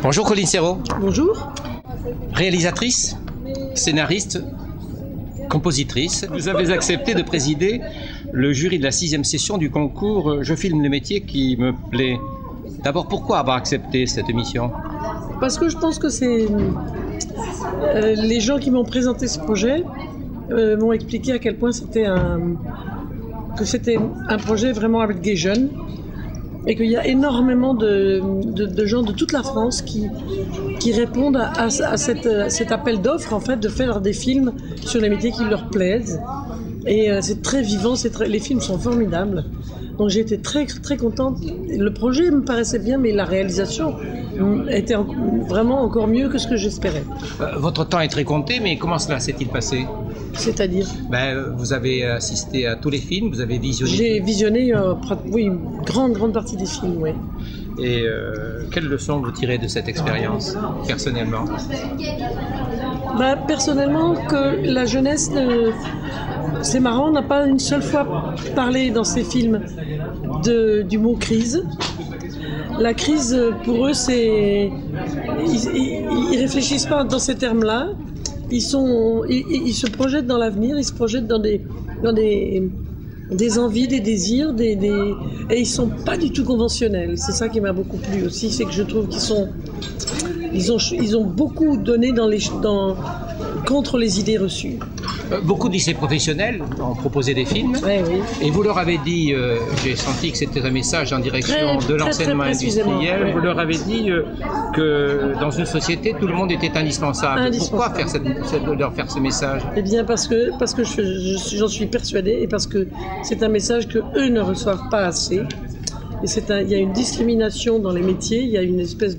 Bonjour Colline Serrault. Bonjour. Réalisatrice, scénariste, compositrice, vous avez accepté de présider le jury de la 6e session du concours Je filme le métier qui me plaît. D'abord, pourquoi avoir accepté cette mission? Parce que je pense que c'est les gens qui m'ont présenté ce projet m'ont expliqué à quel point c'était un projet vraiment avec des jeunes et qu'il y a énormément de gens de toute la France qui répondent à cet appel d'offres en fait de faire des films sur les métiers qui leur plaisent. Et c'est très vivant, les films sont formidables. Donc j'ai été très très contente. Le projet me paraissait bien, mais la réalisation était vraiment encore mieux que ce que j'espérais. Votre temps est très compté, mais comment cela s'est-il passé? C'est-à-dire vous avez assisté à tous les films, vous avez visionné? J'ai visionné une grande partie des films, oui. Et quelles leçons vous tirez de cette expérience, personnellement? Personnellement, que la jeunesse, c'est marrant, on n'a pas une seule fois parlé dans ces films du mot crise. La crise, pour eux, c'est... Ils réfléchissent pas dans ces termes-là. Ils se projettent dans l'avenir, ils se projettent dans des envies, des désirs, et ils sont pas du tout conventionnels. C'est ça qui m'a beaucoup plu aussi, c'est que je trouve qu'ils ont beaucoup donné contre les idées reçues. Beaucoup de lycées professionnels ont proposé des films. Oui. Et vous leur avez dit, j'ai senti que c'était un message en direction de l'enseignement industriel, vous leur avez dit que dans une société, tout le monde était indispensable. Pourquoi leur faire ce message? Eh bien parce que j'en suis persuadée et parce que c'est un message qu'eux ne reçoivent pas assez. Et il y a une discrimination dans les métiers, il y a une espèce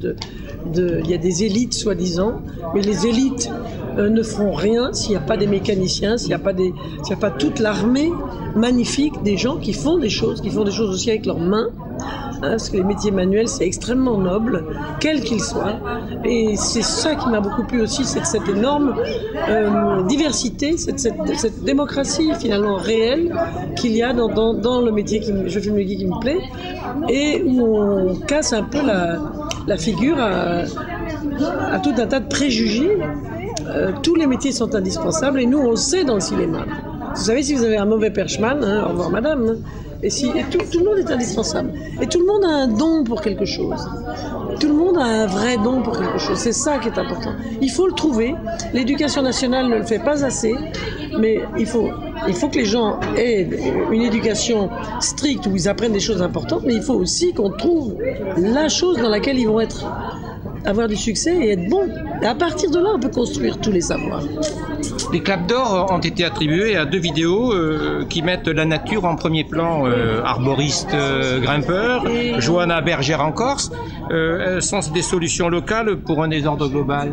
il y a des élites soi-disant, mais les élites ne feront rien s'il n'y a pas des mécaniciens, s'il n'y a pas toute l'armée magnifique des gens qui font des choses aussi avec leurs mains. Parce que les métiers manuels, c'est extrêmement noble, quels qu'ils soient. Et c'est ça qui m'a beaucoup plu aussi, c'est cette énorme diversité, cette démocratie finalement réelle qu'il y a dans le métier Je filme le métier qui me plaît, et où on casse un peu la figure à tout un tas de préjugés. Tous les métiers sont indispensables et nous on le sait dans le cinéma. Vous savez, si vous avez un mauvais perchman, au revoir madame, et tout le monde est indispensable. Et tout le monde a un don pour quelque chose. Tout le monde a un vrai don pour quelque chose. C'est ça qui est important. Il faut le trouver. L'éducation nationale ne le fait pas assez, mais il faut que les gens aient une éducation stricte où ils apprennent des choses importantes, mais il faut aussi qu'on trouve la chose dans laquelle ils vont avoir du succès et être bons. Et à partir de là, on peut construire tous les savoirs. Les Claps d'Or ont été attribués à 2 vidéos qui mettent la nature en premier plan, arboriste grimpeur, Johanna Bergère en Corse. Sont des solutions locales pour un désordre global?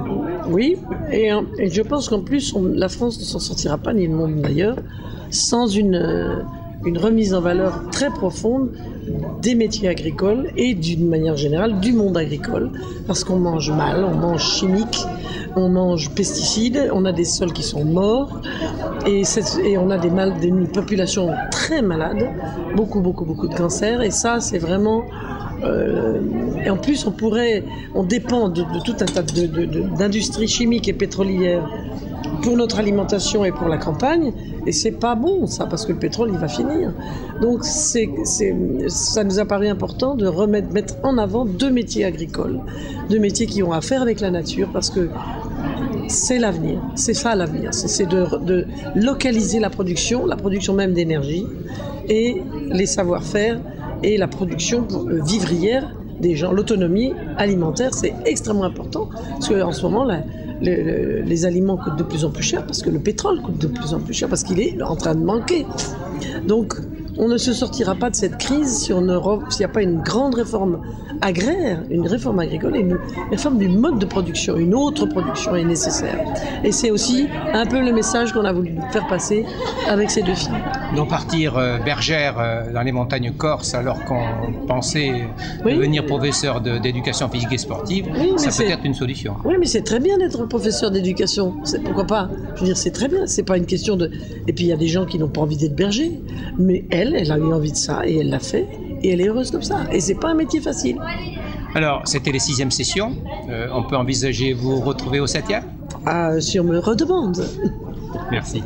Oui, et je pense qu'en plus, la France ne s'en sortira pas, ni le monde d'ailleurs, sans une remise en valeur très profonde des métiers agricoles et d'une manière générale du monde agricole, parce qu'on mange mal, on mange chimique, on mange pesticides, on a des sols qui sont morts et on a des populations très malades, beaucoup de cancers, et ça c'est vraiment... et en plus on dépend de tout un tas d'industries chimiques et pétrolières pour notre alimentation et pour la campagne, et c'est pas bon ça, parce que le pétrole il va finir. Donc ça nous a paru important de mettre en avant 2 métiers agricoles, 2 métiers qui ont à faire avec la nature, parce que c'est l'avenir, c'est ça l'avenir, c'est de localiser la production même d'énergie et les savoir-faire et la production vivrière des gens. L'autonomie alimentaire, c'est extrêmement important, parce qu'en ce moment les aliments coûtent de plus en plus cher, parce que le pétrole coûte de plus en plus cher, parce qu'il est en train de manquer. Donc on ne se sortira pas de cette crise s'il n'y a pas une grande réforme agraire, une réforme agricole et une réforme du mode de production. Une autre production est nécessaire. Et c'est aussi un peu le message qu'on a voulu faire passer avec ces 2 films. Donc partir bergère dans les montagnes corses alors qu'on pensait devenir professeur d'éducation physique et sportive, ça peut être une solution. Oui, mais c'est très bien d'être professeur d'éducation. Pourquoi pas? Je veux dire, c'est très bien. C'est pas une question de... Et puis il y a des gens qui n'ont pas envie d'être berger. Mais elle a eu envie de ça et elle l'a fait. Et elle est heureuse comme ça. Et c'est pas un métier facile. Alors, c'était les 6e sessions. On peut envisager vous retrouver au 7e? Ah, si on me le redemande. Merci.